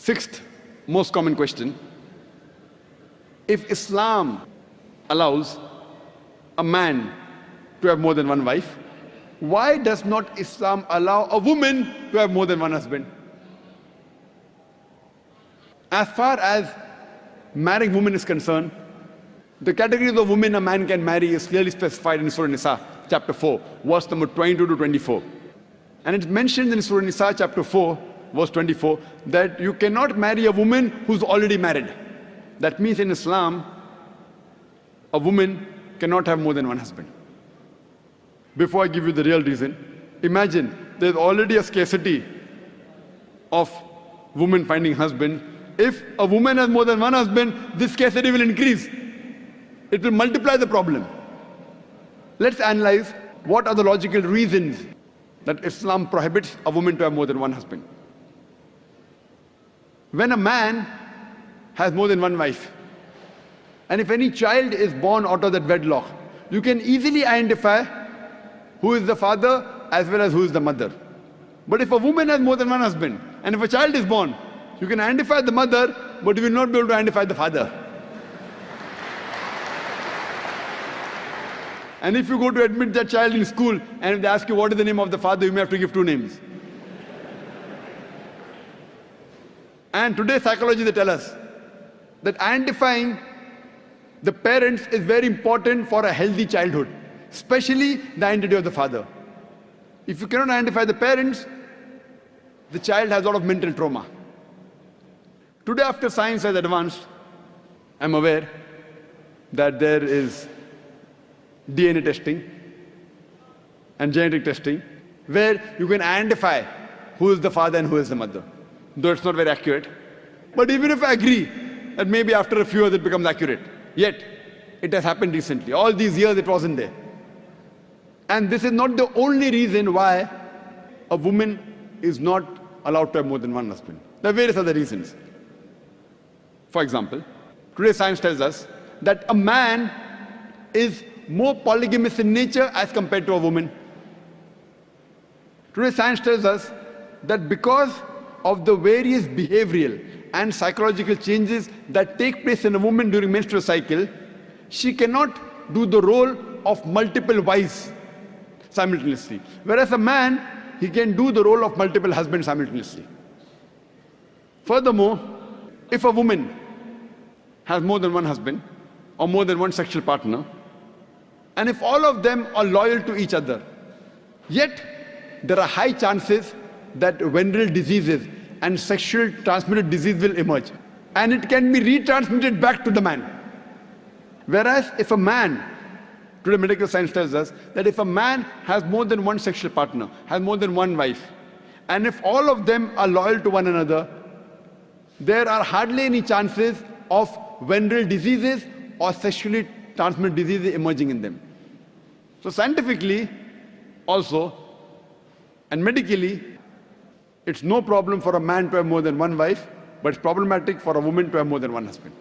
Sixth most common question: if Islam allows a man to have more than one wife, why does not Islam allow a woman to have more than one husband? As far as marrying women is concerned, the categories of women a man can marry is clearly specified in Surah Nisa, chapter 4, verse number 22 to 24. And it's mentioned in Surah Nisa, chapter 4, verse 24, that you cannot marry a woman who's already married. That means in Islam, a woman cannot have more than one husband. Before I give you the real reason, imagine there's already a scarcity of women finding husband. If a woman has more than one husband, this scarcity will increase. It will multiply the problem. Let's analyze what are the logical reasons that Islam prohibits a woman to have more than one husband. When a man has more than one wife, and if any child is born out of that wedlock, you can easily identify who is the father as well as who is the mother. But if a woman has more than one husband, and if a child is born, you can identify the mother, but you will not be able to identify the father. And if you go to admit that child in school, and if they ask you what is the name of the father, you may have to give two names. And today psychology, they tell us that identifying the parents is very important for a healthy childhood, especially the identity of the father. If you cannot identify the parents, the child has a lot of mental trauma. Today, after science has advanced, I'm aware that there is DNA testing and genetic testing where you can identify who is the father and who is the mother, though it's not very accurate. But even if I agree that maybe after a few years it becomes accurate, yet it has happened recently. All these years it wasn't there. And this is not the only reason why a woman is not allowed to have more than one husband. There are various other reasons. For example, today science tells us that a man is more polygamous in nature as compared to a woman. Today science tells us that because of the various behavioral and psychological changes that take place in a woman during menstrual cycle, she cannot do the role of multiple wives simultaneously. Whereas a man, he can do the role of multiple husbands simultaneously. Furthermore, if a woman has more than one husband or more than one sexual partner, and if all of them are loyal to each other, yet there are high chances that venereal diseases and sexual transmitted disease will emerge, and it can be retransmitted back to the man. Whereas if a man, today medical science tells us that if a man has more than one sexual partner, has more than one wife, and if all of them are loyal to one another, there are hardly any chances of venereal diseases or sexually transmitted diseases emerging in them. So scientifically also and medically, it's no problem for a man to have more than one wife, but it's problematic for a woman to have more than one husband.